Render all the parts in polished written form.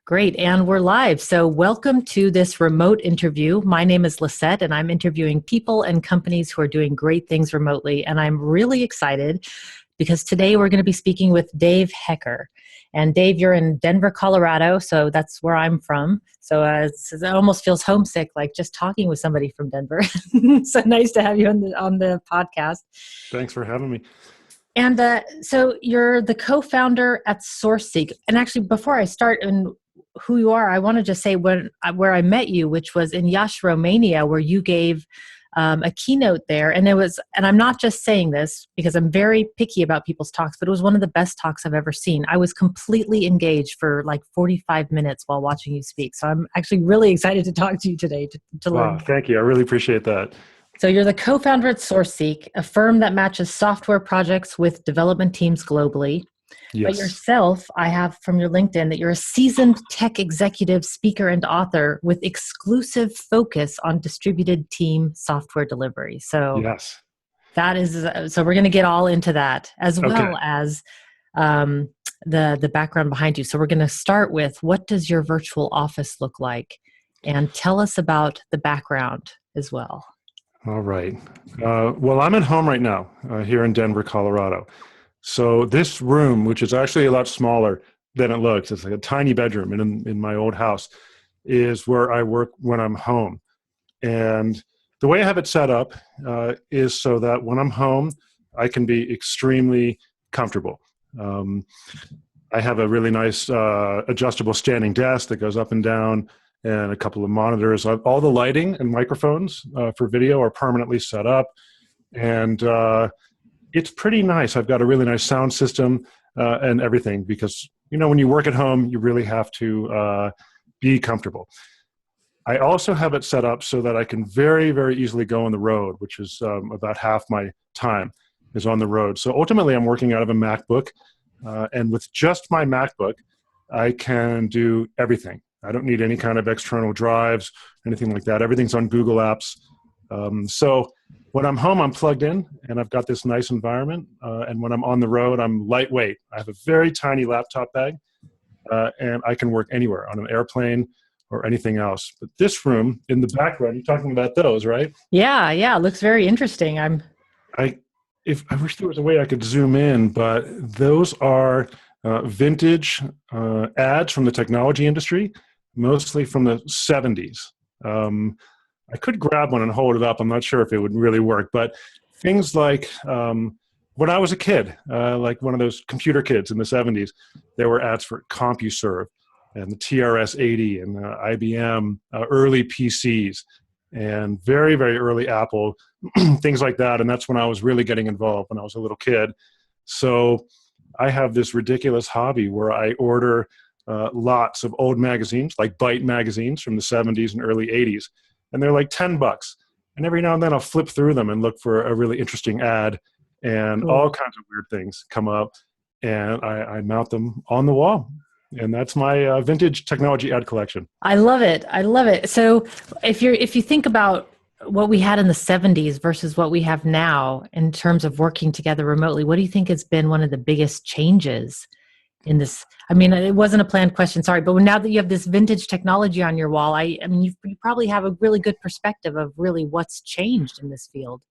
Great. And we're live. So welcome to this remote interview. My name is Lisette, and I'm interviewing people and companies who are doing great things remotely. And I'm really excited because today we're going to be speaking with Dave Hecker. And Dave, you're in Denver, Colorado, so that's where I'm from. So it almost feels homesick, like just talking with somebody from Denver. So nice to have you on the podcast. Thanks for having me. And so you're the co-founder at SourceSeek. And actually, before I start and who you are, I want to just say where I met you, which was in Iași, Romania, where you gave a keynote there. And I'm not just saying this because I'm very picky about people's talks, but it was one of the best talks I've ever seen. I was completely engaged for like 45 minutes while watching you speak. So I'm actually really excited to talk to you today to learn. Wow, thank you. I really appreciate that. So you're the co-founder at SourceSeek, a firm that matches software projects with development teams globally. Yes. But yourself, I have from your LinkedIn that you're a seasoned tech executive, speaker, and author with exclusive focus on distributed team software delivery. So yes, so we're going to get all into that as well as the background behind you. So we're going to start with, what does your virtual office look like? And tell us about the background as well. All right. Well, I'm at home right now here in Denver, Colorado. So this room, which is actually a lot smaller than it looks, it's like a tiny bedroom in my old house, is where I work when I'm home. And the way I have it set up is so that when I'm home, I can be extremely comfortable. I have a really nice adjustable standing desk that goes up and down, and a couple of monitors. All the lighting and microphones for video are permanently set up. And it's pretty nice. I've got a really nice sound system and everything because, when you work at home, you really have to be comfortable. I also have it set up so that I can very, very easily go on the road, which is about half my time is on the road. So ultimately, I'm working out of a MacBook. And with just my MacBook, I can do everything. I don't need any kind of external drives, anything like that. Everything's on Google Apps. So when I'm home, I'm plugged in, and I've got this nice environment. And when I'm on the road, I'm lightweight. I have a very tiny laptop bag, and I can work anywhere, on an airplane or anything else. But this room in the background, you're talking about those, right? Yeah, it looks very interesting. I wish there was a way I could zoom in, but those are vintage ads from the technology industry, mostly from the 70s. I could grab one and hold it up. I'm not sure if it would really work, but things like when I was a kid, like one of those computer kids in the 70s, there were ads for CompuServe and the TRS-80 and IBM, early PCs, and very, very early Apple, things like that. And that's when I was really getting involved when I was a little kid. So I have this ridiculous hobby where I order lots of old magazines, like Byte magazines from the 70s and early 80s. And they're like $10. And every now and then I'll flip through them and look for a really interesting ad, and all kinds of weird things come up, and I mount them on the wall. And that's my vintage technology ad collection. I love it. So if you think about what we had in the 70s versus what we have now in terms of working together remotely, what do you think has been one of the biggest changes in this? I mean, it wasn't a planned question, sorry, but now that you have this vintage technology on your wall, I mean, you probably have a really good perspective of really what's changed in this field.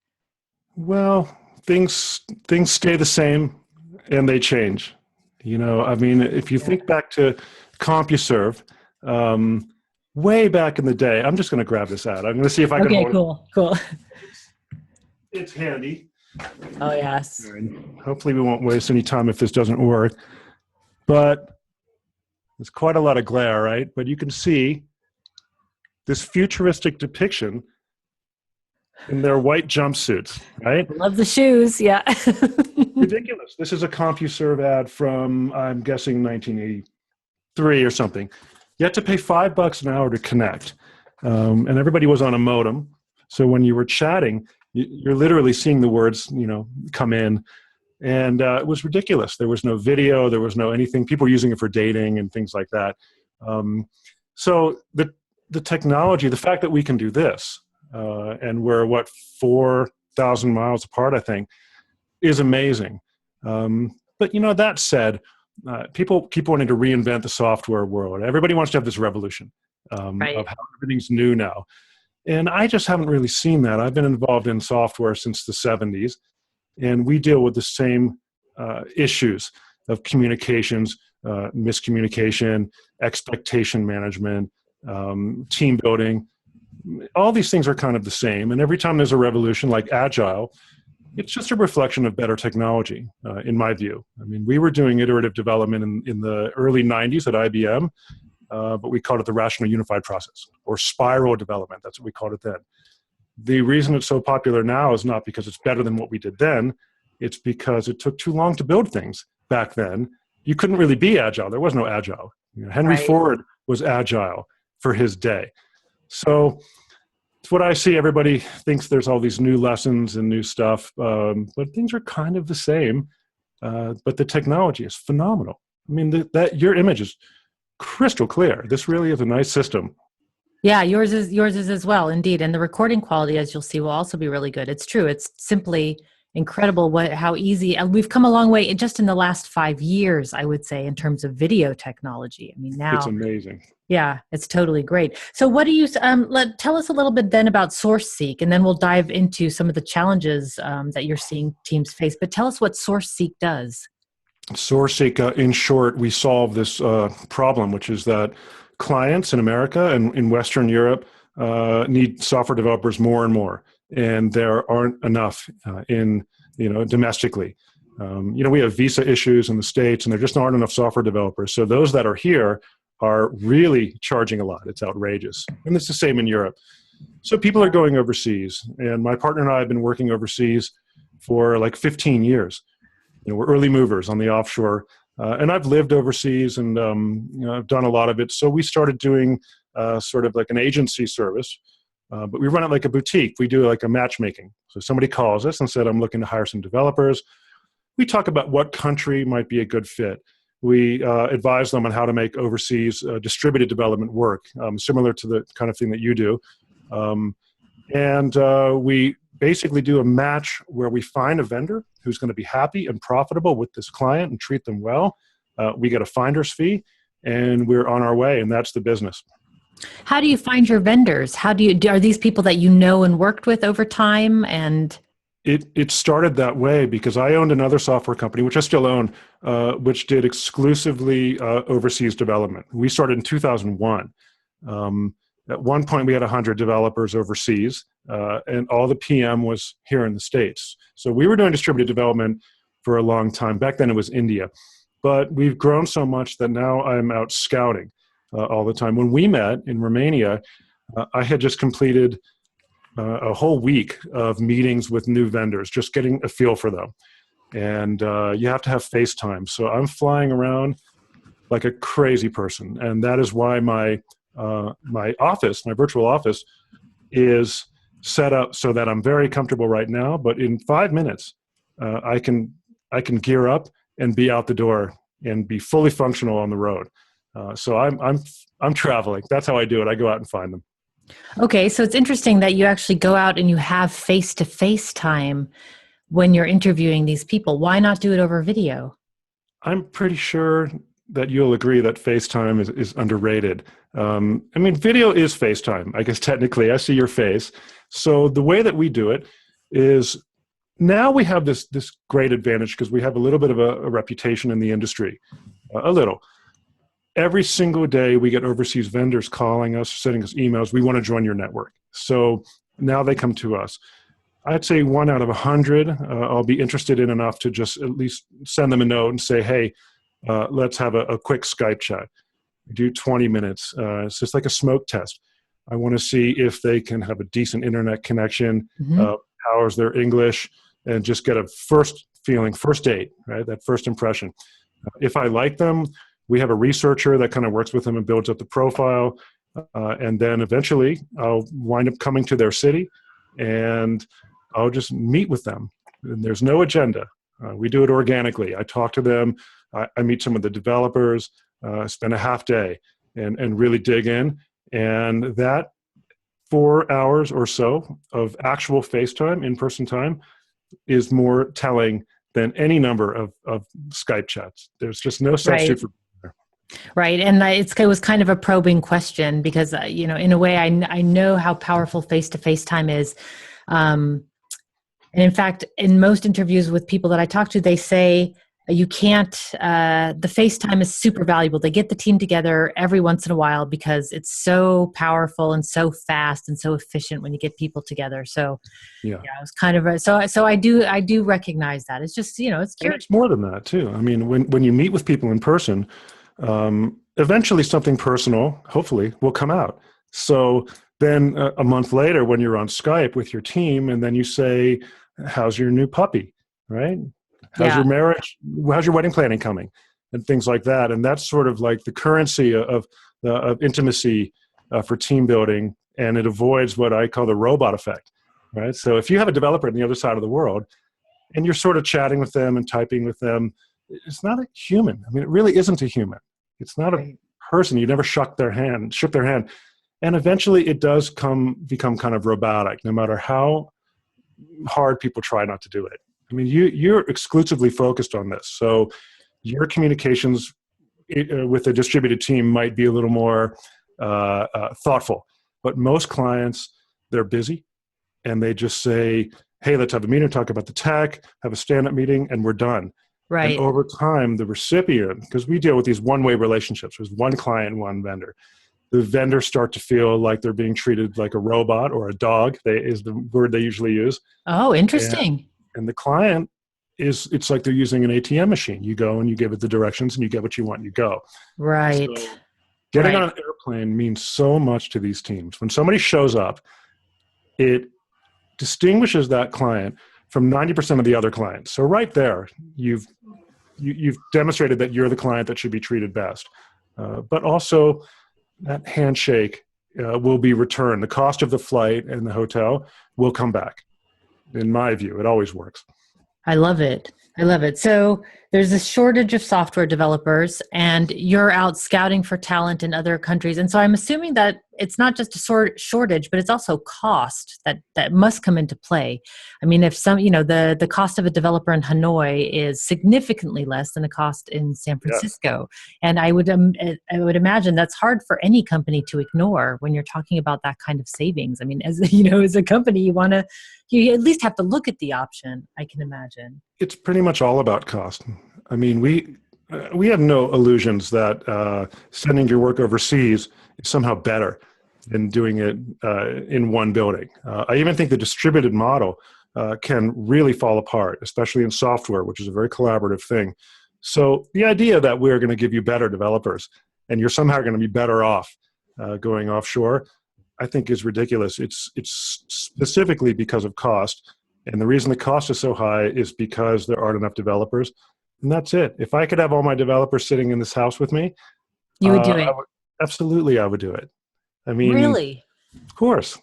Well, things stay the same and they change. I mean, if you think back to CompuServe, way back in the day, I'm just going to grab this out. I'm going to see if I can hold it. Okay, cool. It's handy. Oh, yes. And hopefully we won't waste any time if this doesn't work. But there's quite a lot of glare, right? But you can see this futuristic depiction in their white jumpsuits, right? Love the shoes, yeah. Ridiculous. This is a CompuServe ad from, I'm guessing, 1983 or something. You had to pay $5 an hour to connect. And everybody was on a modem. So when you were chatting, you're literally seeing the words, come in. And it was ridiculous. There was no video. There was no anything. People were using it for dating and things like that. So the technology, the fact that we can do this, and we're, 4,000 miles apart, I think, is amazing. But, that said, people keep wanting to reinvent the software world. Everybody wants to have this revolution Right. of how everything's new now. And I just haven't really seen that. I've been involved in software since the 70s, and we deal with the same issues of communications, miscommunication, expectation management, team building. All these things are kind of the same. And every time there's a revolution like Agile, it's just a reflection of better technology, in my view. I mean, we were doing iterative development in the early 90s at IBM, but we called it the rational unified process, or spiral development. That's what we called it then. The reason it's so popular now is not because it's better than what we did then. It's because it took too long to build things back then. You couldn't really be Agile. There was no Agile. Henry Right. Ford was Agile for his day. So it's what I see. Everybody thinks there's all these new lessons and new stuff, but things are kind of the same. But the technology is phenomenal. I mean, that your image is crystal clear. This really is a nice system. Yeah, yours is as well, indeed. And the recording quality, as you'll see, will also be really good. It's true. It's simply incredible how easy, and we've come a long way just in the last 5 years, I would say, in terms of video technology. I mean, now It's amazing. yeah, it's totally great. So what do you, tell us a little bit then about SourceSeek, and then we'll dive into some of the challenges that you're seeing teams face. But tell us what SourceSeek does. SourceSeek, in short, we solve this problem, which is that clients in America and in Western Europe need software developers more and more, and there aren't enough domestically. We have visa issues in the States, and there just aren't enough software developers. So those that are here are really charging a lot. It's outrageous. And it's the same in Europe. So people are going overseas. And my partner and I have been working overseas for like 15 years. We're early movers on the offshore. And I've lived overseas, and I've done a lot of it. So we started doing sort of like an agency service. But we run it like a boutique. We do like a matchmaking. So somebody calls us and said, I'm looking to hire some developers. We talk about what country might be a good fit. We advise them on how to make overseas distributed development work, similar to the kind of thing that you do. And we basically do a match where we find a vendor who's going to be happy and profitable with this client and treat them well. We get a finder's fee, and we're on our way, and that's the business. How do you find your vendors? Are these people that you know and worked with over time? And It started that way because I owned another software company, which I still own, which did exclusively overseas development. We started in 2001. At one point, we had 100 developers overseas, and all the PM was here in the States. So we were doing distributed development for a long time. Back then, it was India. But we've grown so much that now I'm out scouting all the time. When we met in Romania, I had just completed a whole week of meetings with new vendors, just getting a feel for them. And you have to have FaceTime. So I'm flying around like a crazy person. And that is why my virtual office is set up so that I'm very comfortable right now. But in 5 minutes, I can gear up and be out the door and be fully functional on the road. So I'm traveling. That's how I do it. I go out and find them. okay, so it's interesting that you actually go out and you have face-to-face time when you're interviewing these people. Why not do it over video? I'm pretty sure that you'll agree that FaceTime is underrated. Video is FaceTime. I guess technically I see your face. So the way that we do it is now we have this great advantage because we have a little bit of a reputation in the industry, a little. Every single day we get overseas vendors calling us, sending us emails. We want to join your network. So now they come to us. I'd say 1 out of 100, I'll be interested in enough to just at least send them a note and say, hey, let's have a quick Skype chat. We do 20 minutes. It's just like a smoke test. I want to see if they can have a decent internet connection, powers their English, and just get a first feeling, first date, right? That first impression. If I like them, we have a researcher that kind of works with them and builds up the profile. And then eventually I'll wind up coming to their city and I'll just meet with them. And there's no agenda. We do it organically. I talk to them. I meet some of the developers, spend a half day and really dig in. And that 4 hours or so of actual FaceTime, in-person time, is more telling than any number of Skype chats. There's just no substitute for. Right. And it was kind of a probing question because, in a way, I know how powerful face-to-face time is. And in fact, in most interviews with people that I talk to, they say you can't, the FaceTime is super valuable. They get the team together every once in a while because it's so powerful and so fast and so efficient when you get people together. So yeah, it was kind of, so I do recognize that. It's just, it's curious. And it's more than that too. I mean, when you meet with people in person, eventually something personal, hopefully, will come out. So then a month later, when you're on Skype with your team, and then you say, how's your new puppy, right? How's your marriage? How's your wedding planning coming? And things like that. And that's sort of like the currency of intimacy for team building. And it avoids what I call the robot effect, right? So if you have a developer on the other side of the world and you're sort of chatting with them and typing with them, it's not a human. I mean, it really isn't a human. It's not a person. You never shook their hand. And eventually it does become kind of robotic, no matter how hard people try not to do it. I mean, you're exclusively focused on this. So your communications with a distributed team might be a little more thoughtful. But most clients, they're busy and they just say, hey, let's have a meeting, talk about the tech, have a stand-up meeting, and we're done. Right. And over time, the recipient, because we deal with these one-way relationships, there's one client, one vendor. The vendors start to feel like they're being treated like a robot or a dog, is the word they usually use. Oh, interesting. And the client it's like they're using an ATM machine. You go and you give it the directions and you get what you want and you go. Right. So getting on an airplane means so much to these teams. When somebody shows up, it distinguishes that client from 90% of the other clients. So right there, you've demonstrated that you're the client that should be treated best. But also that handshake will be returned. The cost of the flight and the hotel will come back. In my view, it always works. I love it. So there's a shortage of software developers and you're out scouting for talent in other countries. And so I'm assuming that it's not just a shortage, but it's also cost that must come into play. I mean, if the cost of a developer in Hanoi is significantly less than the cost in San Francisco. Yeah. And I would imagine that's hard for any company to ignore when you're talking about that kind of savings. I mean, as a company, you at least have to look at the option, I can imagine. It's pretty much all about cost. I mean, we have no illusions that sending your work overseas is somehow better than doing it in one building. I even think the distributed model can really fall apart, especially in software, which is a very collaborative thing. So the idea that we're going to give you better developers and you're somehow going to be better off going offshore, I think is ridiculous. It's specifically because of cost. And the reason the cost is so high is because there aren't enough developers. And that's it. If I could have all my developers sitting in this house with me, you would do it. Absolutely, I would do it. I mean, really? Of course.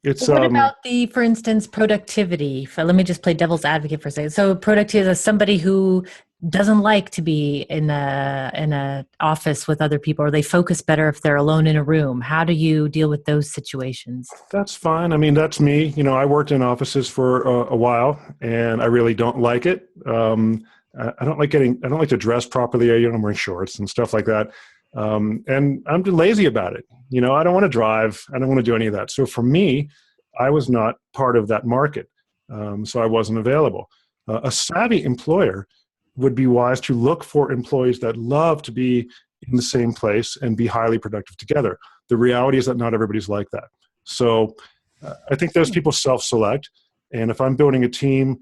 It's what about for instance, productivity? Let me just play devil's advocate for a second. So productivity is somebody who doesn't like to be in a office with other people, or they focus better if they're alone in a room. How do you deal with those situations? That's fine. I mean, that's me. I worked in offices for a while, and I really don't like it. I don't like to dress properly. I'm wearing shorts and stuff like that. And I'm lazy about it. I don't want to drive. I don't want to do any of that. So for me, I was not part of that market. So I wasn't available. A savvy employer would be wise to look for employees that love to be in the same place and be highly productive together. The reality is that not everybody's like that. So I think those people self-select. And if I'm building a team,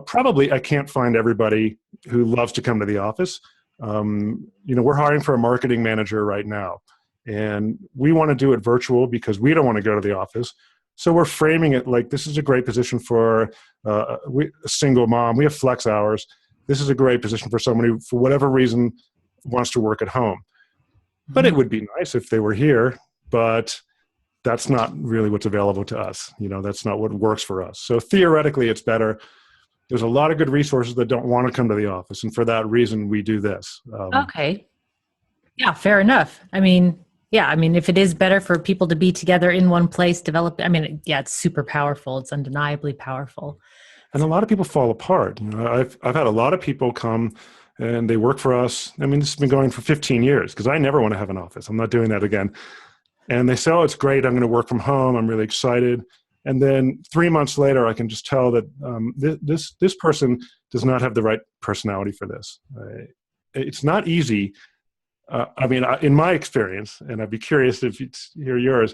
probably I can't find everybody who loves to come to the office. We're hiring for a marketing manager right now, and we want to do it virtual because we don't want to go to the office. So we're framing it like this is a great position for a single mom. We have flex hours. This is a great position for someone who, for whatever reason, wants to work at home. But it would be nice if they were here, but that's not really what's available to us. That's not what works for us. So theoretically, it's better. There's a lot of good resources that don't want to come to the office. And for that reason, we do this. Okay. Yeah, fair enough. I mean, if it is better for people to be together in one place, it's super powerful. It's undeniably powerful. And a lot of people fall apart. I've had a lot of people come and they work for us. I mean, this has been going for 15 years because I never want to have an office. I'm not doing that again. And they say, oh, it's great. I'm going to work from home. I'm really excited. And then 3 months later, I can just tell that this person does not have the right personality for this. It's not easy. I mean, in my experience, and I'd be curious if you hear yours,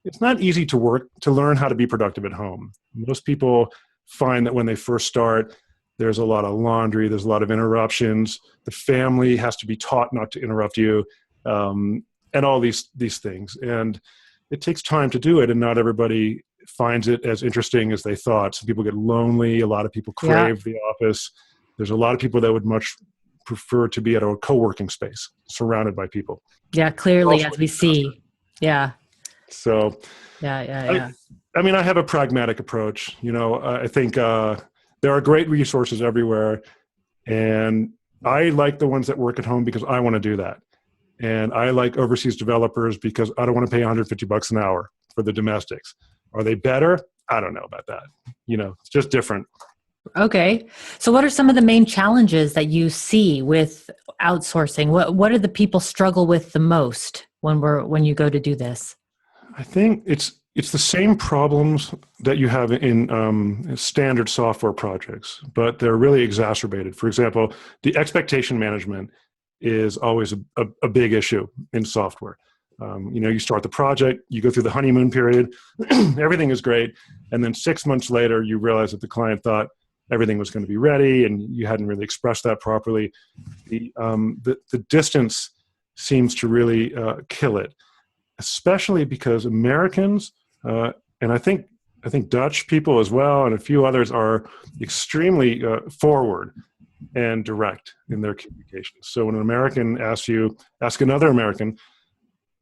it's not easy to learn how to be productive at home. Most people find that when they first start, there's a lot of laundry, there's a lot of interruptions. The family has to be taught not to interrupt you, and all these things. And it takes time to do it, and not everybody finds it as interesting as they thought. Some people get lonely. A lot of people crave the office. There's a lot of people that would much prefer to be at a co-working space, surrounded by people. Yeah, clearly, as we see. Yeah. So, yeah. I mean, I have a pragmatic approach. I think there are great resources everywhere, and I like the ones that work at home because I want to do that. And I like overseas developers because I don't want to pay $150 an hour for the domestics. Are they better? I don't know about that. It's just different. Okay. So what are some of the main challenges that you see with outsourcing? What do the people struggle with the most when you go to do this? I think it's the same problems that you have in standard software projects, but they're really exacerbated. For example, the expectation management is always a big issue in software. You start the project, you go through the honeymoon period, everything is great, and then 6 months later, you realize that the client thought everything was going to be ready, and you hadn't really expressed that properly. The distance seems to really kill it, especially because Americans, and I think Dutch people as well, and a few others are extremely forward and direct in their communications. So when an American ask another American,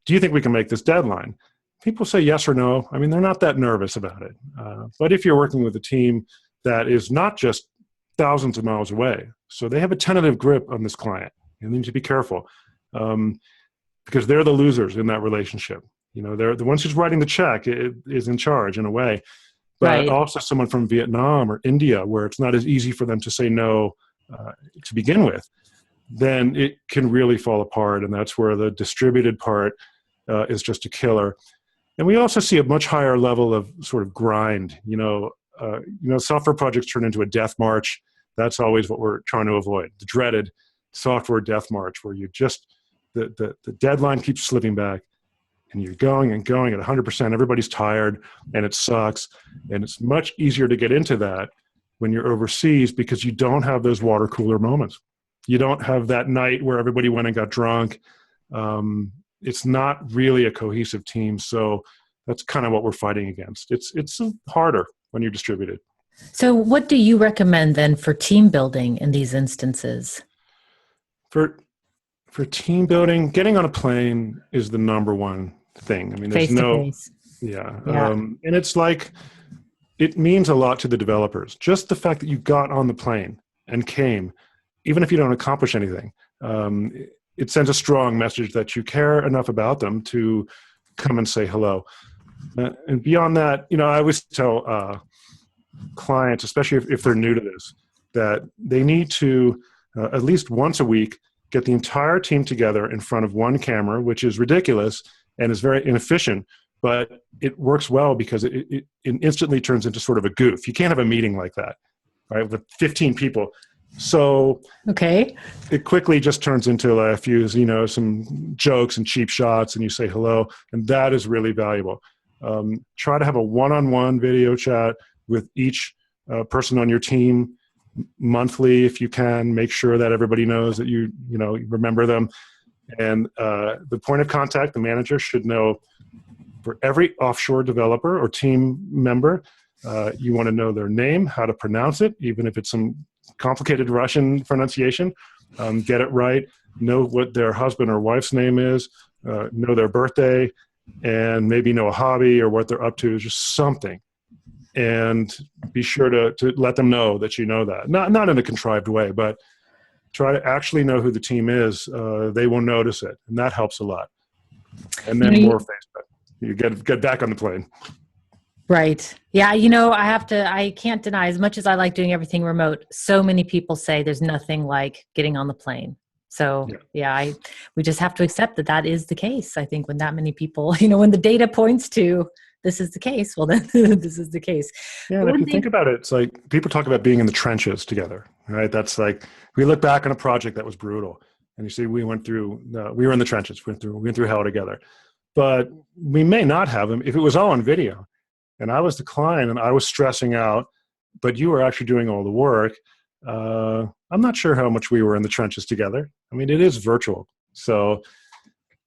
do you think we can make this deadline? People say yes or no. I mean, they're not that nervous about it. But if you're working with a team that is not just thousands of miles away, so they have a tentative grip on this client, you need to be careful because they're the losers in that relationship. They're the ones who's writing the check is in charge in a way, but also someone from Vietnam or India where it's not as easy for them to say no to begin with, then it can really fall apart. And that's where the distributed part is just a killer. And we also see a much higher level of sort of grind. Software projects turn into a death march. That's always what we're trying to avoid. The dreaded software death march, where you just, the deadline keeps slipping back and you're going and going at 100%. Everybody's tired and it sucks. And it's much easier to get into that when you're overseas because you don't have those water cooler moments. You don't have that night where everybody went and got drunk. It's not really a cohesive team. So that's kind of what we're fighting against. It's harder when you're distributed. So what do you recommend then for team building in these instances? For team building, getting on a plane is the number one thing. I mean, there's Face-to-face. Yeah. And it's like, it means a lot to the developers. Just the fact that you got on the plane and came, even if you don't accomplish anything, it sends a strong message that you care enough about them to come and say hello. And beyond that, I always tell clients, especially if they're new to this, that they need to, at least once a week, get the entire team together in front of one camera, which is ridiculous and is very inefficient, but it works well because it instantly turns into sort of a goof. You can't have a meeting like that, right, with 15 people. So it quickly just turns into a few, some jokes and cheap shots, and you say hello, and that is really valuable. Try to have a one-on-one video chat with each person on your team monthly if you can. Make sure that everybody knows that you remember them. And the point of contact, the manager, should know for every offshore developer or team member, you want to know their name, how to pronounce it, even if it's some complicated Russian pronunciation. Get it right. Know what their husband or wife's name is. Know their birthday, and maybe know a hobby or what they're up to. Just something. And be sure to let them know that you know that. Not in a contrived way, but try to actually know who the team is. They will notice it, and that helps a lot. And then more Facebook. You get back on the plane. Right. Yeah. I can't deny, as much as I like doing everything remote, so many people say there's nothing like getting on the plane. So Yeah. yeah, we just have to accept that that is the case. I think when that many people, when the data points to this is the case, well, then this is the case. Yeah, But and if one you think thing, about it, it's like people talk about being in the trenches together, right? That's like we look back on a project that was brutal, and you see we went through, we were in the trenches, we went through hell together. But we may not have them if it was all on video, and I was the client and I was stressing out, but you were actually doing all the work. I'm not sure how much we were in the trenches together. I mean, it is virtual, so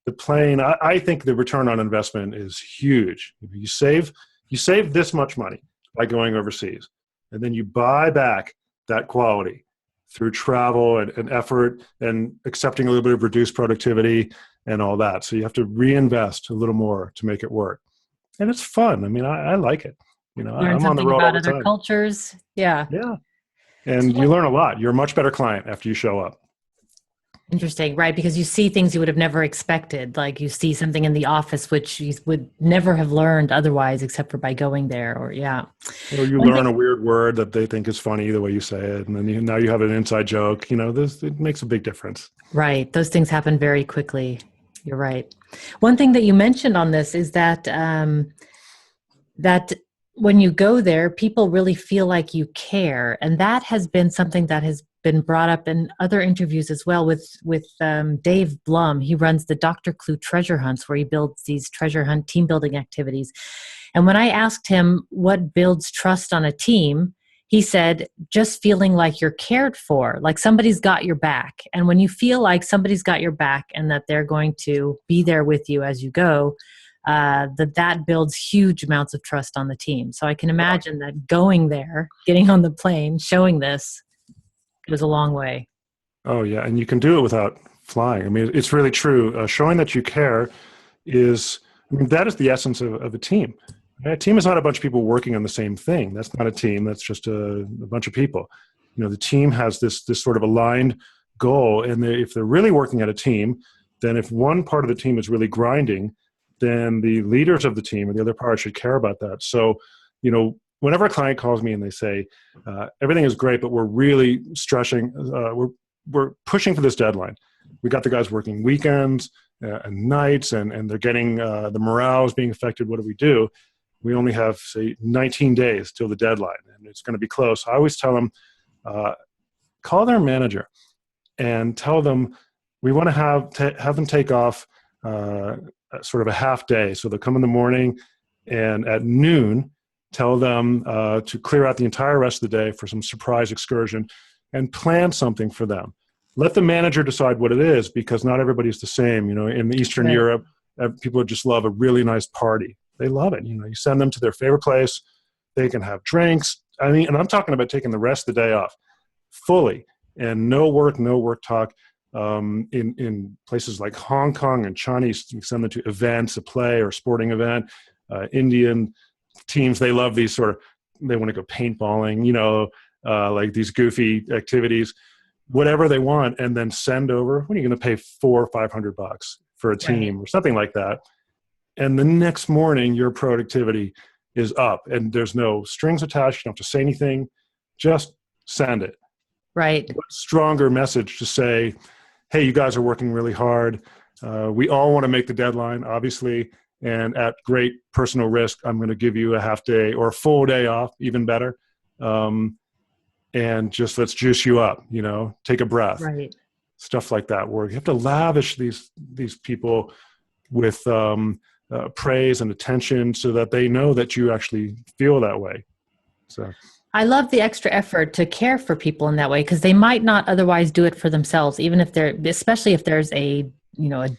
the plane. I think the return on investment is huge. You save this much money by going overseas, and then you buy back that quality through travel and effort and accepting a little bit of reduced productivity and all that. So you have to reinvest a little more to make it work. And it's fun. I mean, I like it. learn I'm on the something road all about the other time. cultures. Yeah. Yeah. So And you learn a lot. You're a much better client after you show up. interesting, right? Because you see things you would have never expected. Like you see something in the office which you would never have learned otherwise, except for by going there. Or yeah. Or you One thing, learn a weird word that they think is funny the way you say it. And then now you have an inside joke. It makes a big difference. right? Those things happen very quickly. You're right. One thing that you mentioned on this is that when you go there, people really feel like you care, and that has been something that has been brought up in other interviews as well with Dave Blum. He runs the Dr. Clue treasure hunts, where he builds these treasure hunt team building activities. And when I asked him what builds trust on a team, he said, just feeling like you're cared for, like somebody's got your back. And when you feel like somebody's got your back and that they're going to be there with you as you go, that builds huge amounts of trust on the team. So I can imagine that going there, getting on the plane, showing this goes a long way. Oh, yeah. And you can do it without flying. I mean, it's really true. Showing that you care that is the essence of a team. A team is not a bunch of people working on the same thing. That's not a team. That's just a bunch of people. The team has this sort of aligned goal. And if they're really working at a team, then if one part of the team is really grinding, then the leaders of the team or the other part should care about that. So, whenever a client calls me and they say, everything is great, but we're really stressing, we're pushing for this deadline. We got the guys working weekends and nights, and they're getting, the morale is being affected. What do we do? We only have, say, 19 days till the deadline, and it's going to be close. I always tell them, call their manager and tell them we want to have them take off sort of a half day. So they'll come in the morning, and at noon, tell them to clear out the entire rest of the day for some surprise excursion and plan something for them. Let the manager decide what it is, because not everybody's the same. In Eastern Europe, people just love a really nice party. They love it. You send them to their favorite place. They can have drinks. I mean, and I'm talking about taking the rest of the day off fully, and no work talk. In places like Hong Kong and China, you send them to events, a play or sporting event. Indian teams, they love these they want to go paintballing, like these goofy activities, whatever they want, and then send over, what are you going to pay $400 or $500 for a team or something like that? And the next morning, your productivity is up, and there's no strings attached. You don't have to say anything. Just send it. Right. What stronger message to say, hey, you guys are working really hard. We all want to make the deadline, obviously, and at great personal risk, I'm going to give you a half day or a full day off, even better. And just let's juice you up, take a breath. Right. Stuff like that, where you have to lavish these people with praise and attention so that they know that you actually feel that way. So I love the extra effort to care for people in that way, because they might not otherwise do it for themselves, even if especially if there's a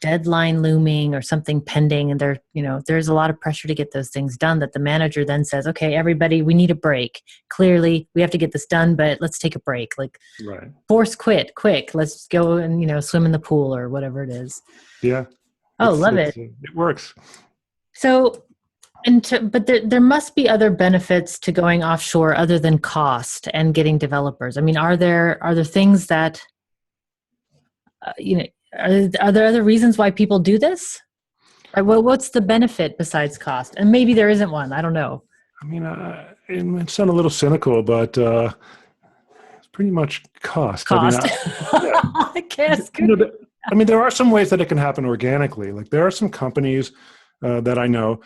deadline looming or something pending, and there's a lot of pressure to get those things done, that the manager then says, okay, everybody, we need a break. Clearly we have to get this done, but let's take a break. Like force quit quick. Let's go and, swim in the pool or whatever it is. Yeah. Oh, love it. It works. So, but there must be other benefits to going offshore other than cost and getting developers. I mean, are there things that, are there other reasons why people do this? What's the benefit besides cost? And maybe there isn't one. I don't know. I mean, it might sound a little cynical, but it's pretty much cost. I mean, Cost. yeah, I guess. I mean, there are some ways that it can happen organically. Like there are some companies that I know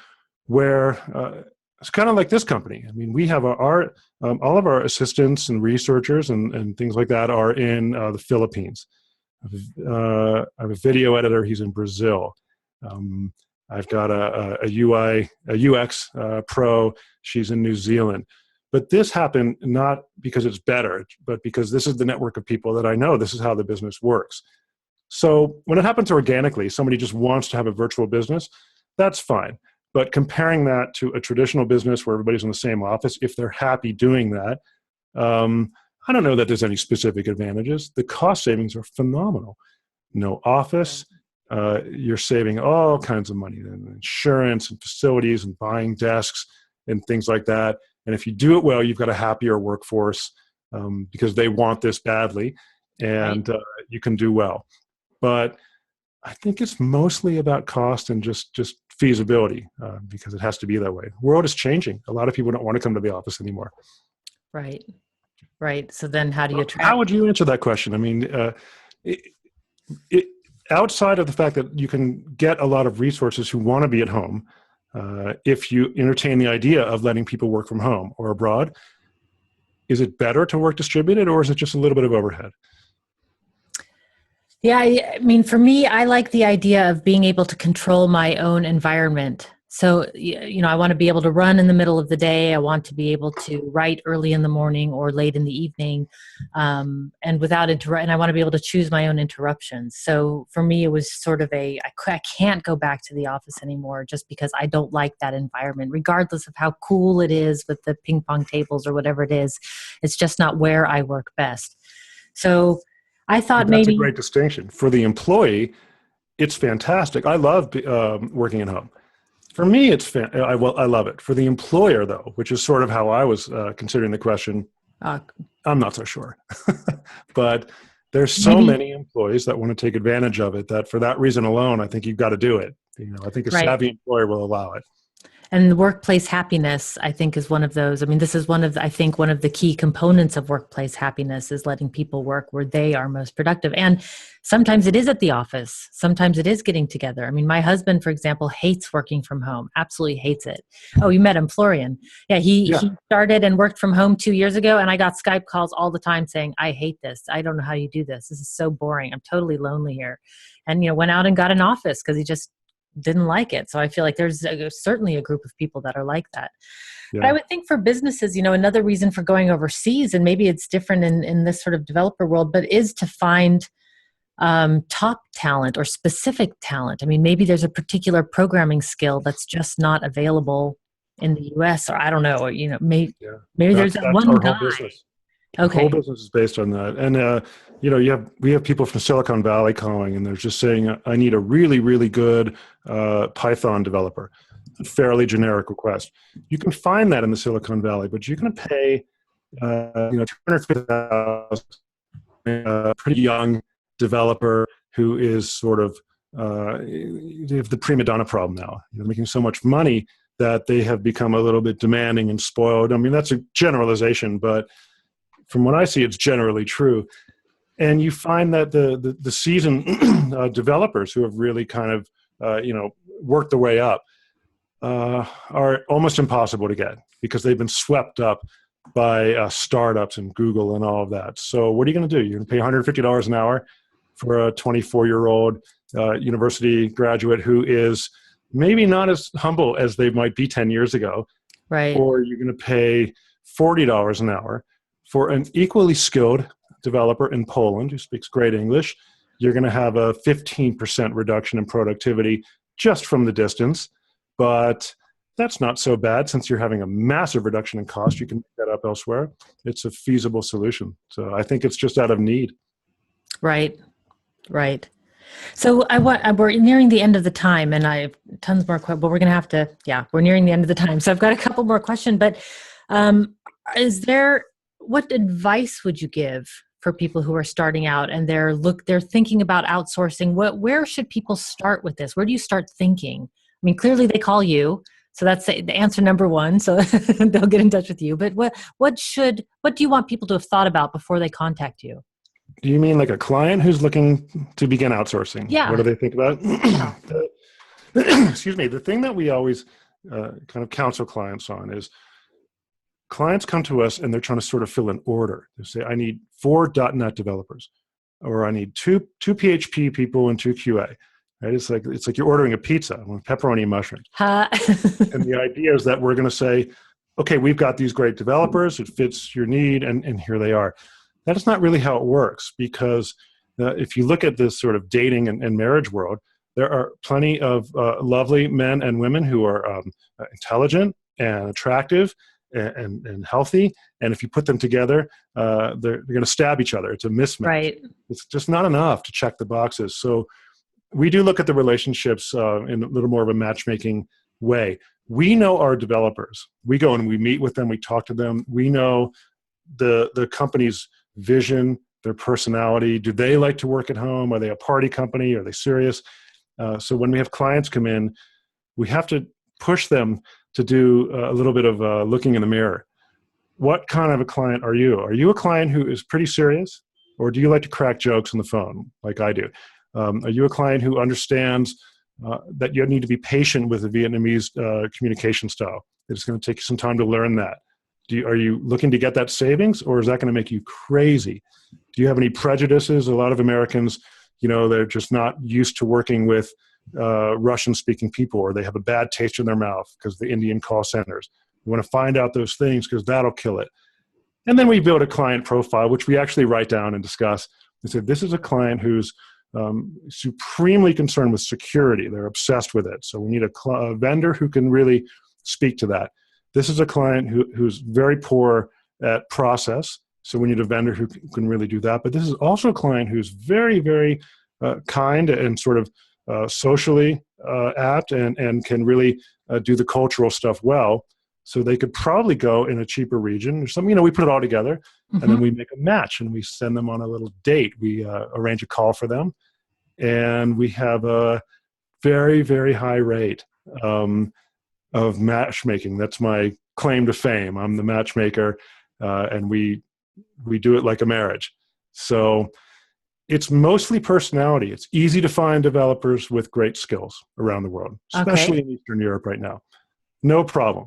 where it's kind of like this company. I mean, we have our all of our assistants and researchers and things like that are in the Philippines. I have a video editor. He's in Brazil. Um, I've got a UX pro. She's in New Zealand. But this happened not because it's better, but because this is the network of people that I know. This is how the business works. So when it happens organically, somebody just wants to have a virtual business, that's fine. But comparing that to a traditional business where everybody's in the same office, if they're happy doing that, I don't know that there's any specific advantages. The cost savings are phenomenal. No office, you're saving all kinds of money, and insurance and facilities and buying desks and things like that. And if you do it well, you've got a happier workforce because they want this badly, and you can do well. But I think it's mostly about cost and just feasibility because it has to be that way. The world is changing. A lot of people don't want to come to the office anymore. Right. Right. So then how do you attract? How would you answer that question? I mean, outside of the fact that you can get a lot of resources who want to be at home, if you entertain the idea of letting people work from home or abroad, is it better to work distributed or is it just a little bit of overhead? Yeah, I mean, for me, I like the idea of being able to control my own environment. So, I want to be able to run in the middle of the day. I want to be able to write early in the morning or late in the evening, and without and I want to be able to choose my own interruptions. So for me, it was sort of I can't go back to the office anymore just because I don't like that environment, regardless of how cool it is with the ping pong tables or whatever it is. It's just not where I work best. So I thought That's maybe a great distinction. For the employee, it's fantastic. I love working at home. For me, I love it. For the employer, though, which is sort of how I was considering the question, I'm not so sure. But there's so many employees that want to take advantage of it that for that reason alone, I think you've got to do it. I think a savvy employer will allow it. And workplace happiness, I think, is one of those. I mean, this is one of the key components of workplace happiness is letting people work where they are most productive. And sometimes it is at the office. Sometimes it is getting together. I mean, my husband, for example, hates working from home, absolutely hates it. Oh, you met him, Florian. Yeah, he started and worked from home 2 years ago. And I got Skype calls all the time saying, I hate this. I don't know how you do this. This is so boring. I'm totally lonely here. And, went out and got an office because he just didn't like it. So I feel like there's certainly a group of people that are like that. Yeah. But I would think for businesses, another reason for going overseas, and maybe it's different in this sort of developer world, but is to find top talent or specific talent. I mean, maybe there's a particular programming skill that's just not available in the US, or I don't know, or, maybe there's that one guy. Okay. The whole business is based on that. And, we have people from Silicon Valley calling and they're just saying, I need a really, really good Python developer. A fairly generic request. You can find that in the Silicon Valley, but you're going to pay, $250,000 a pretty young developer who is sort of, they have the prima donna problem now. They're making so much money that they have become a little bit demanding and spoiled. I mean, that's a generalization, but from what I see, it's generally true. And you find that the seasoned developers who have really kind of, worked their way up are almost impossible to get because they've been swept up by startups and Google and all of that. So what are you going to do? You're going to pay $150 an hour for a 24-year-old university graduate who is maybe not as humble as they might be 10 years ago. Right. Or you're going to pay $40 an hour for an equally skilled developer in Poland who speaks great English. You're going to have a 15% reduction in productivity just from the distance. But that's not so bad since you're having a massive reduction in cost. You can make that up elsewhere. It's a feasible solution. So I think it's just out of need. Right. So we're nearing the end of the time and I have tons more questions, but we're going to have to, we're nearing the end of the time. So I've got a couple more questions, but what advice would you give for people who are starting out and they're thinking about outsourcing? Where should people start with this? Where do you start thinking? I mean, clearly they call you. So that's the answer number one. So they'll get in touch with you. But what do you want people to have thought about before they contact you? Do you mean like a client who's looking to begin outsourcing? What do Yeah. they think about Yeah. it? Excuse me. The thing that we always kind of counsel clients on is clients come to us and they're trying to sort of fill an order. They say, I need 4 .NET developers, or I need two PHP people and 2 QA. Right? It's like you're ordering a pizza with pepperoni and mushrooms. And the idea is that we're going to say, okay, we've got these great developers. It fits your need, and here they are. That is not really how it works, because if you look at this sort of dating and marriage world, there are plenty of lovely men and women who are intelligent and attractive and healthy. And if you put them together, they're going to stab each other. It's a mismatch. Right. It's just not enough to check the boxes. So we do look at the relationships in a little more of a matchmaking way. We know our developers. We go and we meet with them. We talk to them. We know the company's vision, their personality. Do they like to work at home? Are they a party company? Are they serious? So when we have clients come in, we have to push them to do a little bit of looking in the mirror. What kind of a client are you? Are you a client who is pretty serious? Or do you like to crack jokes on the phone like I do? Are you a client who understands that you need to be patient with the Vietnamese communication style? It's going to take you some time to learn that. Are you looking to get that savings, or is that going to make you crazy? Do you have any prejudices? A lot of Americans, they're just not used to working with Russian-speaking people, or they have a bad taste in their mouth because the Indian call centers. We want to find out those things because that'll kill it. And then we build a client profile, which we actually write down and discuss. We say, this is a client who's supremely concerned with security. They're obsessed with it. So we need a vendor who can really speak to that. This is a client who's very poor at process. So we need a vendor who can really do that. But this is also a client who's very, very kind and sort of socially apt and can really do the cultural stuff well. So they could probably go in a cheaper region or something. We put it all together, and then we make a match and we send them on a little date. We arrange a call for them, and we have a very, very high rate of matchmaking. That's my claim to fame. I'm the matchmaker, and we do it like a marriage. So it's mostly personality. It's easy to find developers with great skills around the world, especially in Eastern Europe right now. No problem.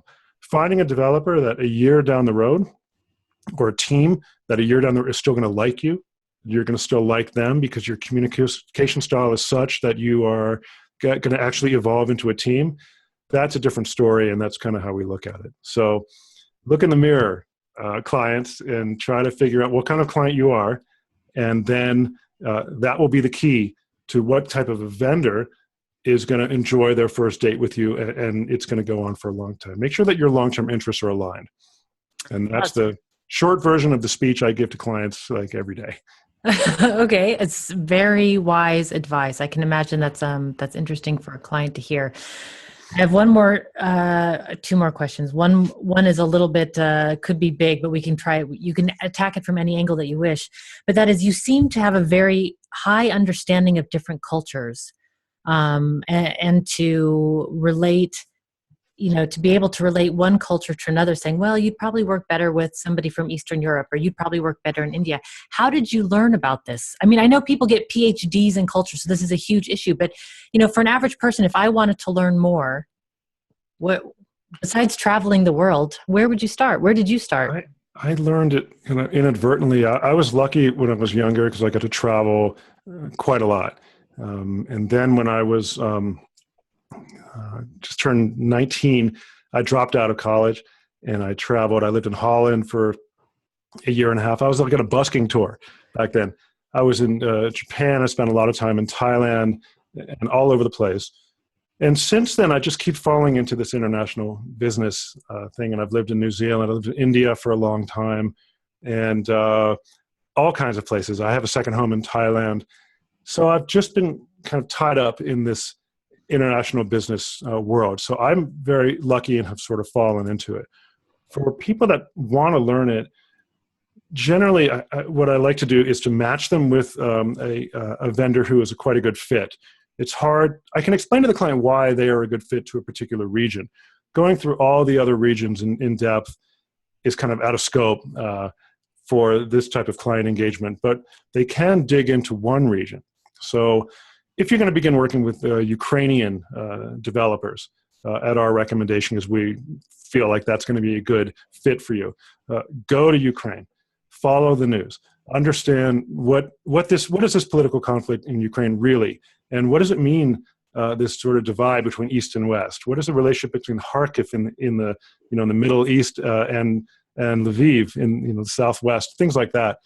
Finding a developer that a year down the road, or a team that a year down the road is still going to like you, you're going to still like them because your communication style is such that you are going to actually evolve into a team. That's a different story, and that's kind of how we look at it. So look in the mirror, clients, and try to figure out what kind of client you are, and then that will be the key to what type of a vendor is going to enjoy their first date with you, and it's going to go on for a long time. Make sure that your long-term interests are aligned. And that's the short version of the speech I give to clients like every day. Okay, it's very wise advice. I can imagine that's interesting for a client to hear. I have two more questions. One is a little bit could be big, but we can try it. You can attack it from any angle that you wish. But that is, you seem to have a very high understanding of different cultures, and to relate. To be able to relate one culture to another, saying, well, you'd probably work better with somebody from Eastern Europe, or you'd probably work better in India. How did you learn about this? I mean, I know people get PhDs in culture, so this is a huge issue, but, for an average person, if I wanted to learn more, what, besides traveling the world, where would you start? Where did you start? I learned it inadvertently. I was lucky when I was younger because I got to travel quite a lot. And then when I was just turned 19, I dropped out of college and I traveled. I lived in Holland for a year and a half. I was like on a busking tour back then. I was in Japan. I spent a lot of time in Thailand and all over the place. And since then, I just keep falling into this international business thing. And I've lived in New Zealand. I lived in India for a long time, and all kinds of places. I have a second home in Thailand. So I've just been kind of tied up in this international business world. So I'm very lucky and have sort of fallen into it. For people that want to learn it, generally what I like to do is to match them with a vendor who is quite a good fit. It's hard. I can explain to the client why they are a good fit to a particular region, going through all the other regions in depth is kind of out of scope for this type of client engagement, but they can dig into one region. So if you're going to begin working with Ukrainian developers at our recommendation, because we feel like that's going to be a good fit for you, go to Ukraine, follow the news, understand what is this political conflict in Ukraine really, and what does it mean, this sort of divide between East and West? What is the relationship between Kharkiv in the Middle East and Lviv in the Southwest, things like that,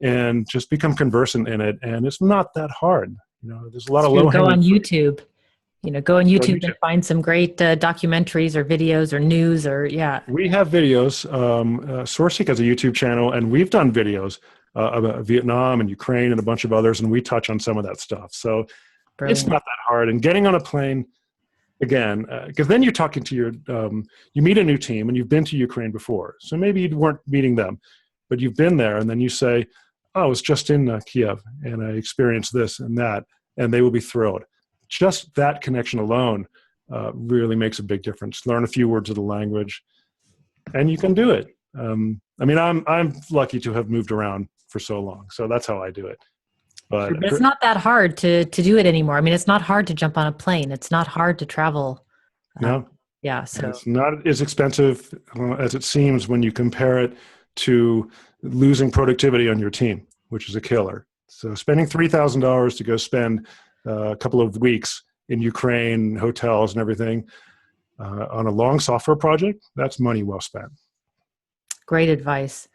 and just become conversant in it. And it's not that hard. There's a lot of low hanging. Go on YouTube. Go on YouTube and find some great documentaries or videos or news We have videos. SourceSeek has a YouTube channel, and we've done videos about Vietnam and Ukraine and a bunch of others, and we touch on some of that stuff. So Brilliant. It's not that hard. And getting on a plane, again, because then you're talking to you meet a new team, and you've been to Ukraine before. So maybe you weren't meeting them, but you've been there, and then you say, oh, I was just in Kiev, and I experienced this and that, and they will be thrilled. Just that connection alone really makes a big difference. Learn a few words of the language, and you can do it. I'm lucky to have moved around for so long, so that's how I do it. But it's not that hard to do it anymore. It's not hard to jump on a plane. It's not hard to travel. No. Yeah. So it's not as expensive as it seems when you compare it to losing productivity on your team, which is a killer. So spending $3,000 to go spend a couple of weeks in Ukraine, hotels and everything on a long software project, that's money well spent. Great advice.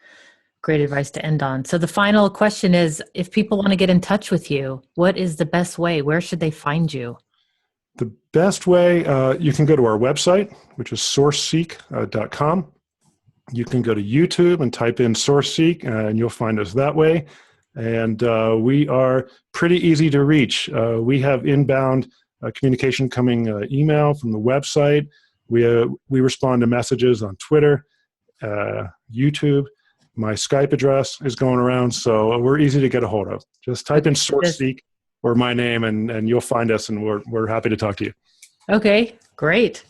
Great advice to end on. So the final question is, if people want to get in touch with you, what is the best way? Where should they find you? The best way, you can go to our website, which is sourceseek.com. You can go to YouTube and type in SourceSeek, and you'll find us that way. And we are pretty easy to reach. We have inbound communication coming email from the website. We respond to messages on Twitter, YouTube. My Skype address is going around, so we're easy to get a hold of. Just type in SourceSeek or my name, and you'll find us, and we're happy to talk to you. Okay, great.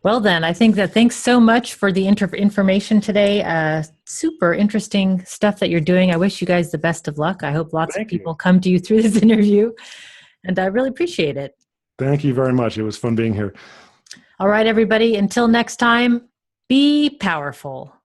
Well then, I think that thanks so much for the information today. Super interesting stuff that you're doing. I wish you guys the best of luck. I hope lots of people come to you through this interview, and I really appreciate it. Thank you very much. It was fun being here. All right, everybody. Until next time, be powerful.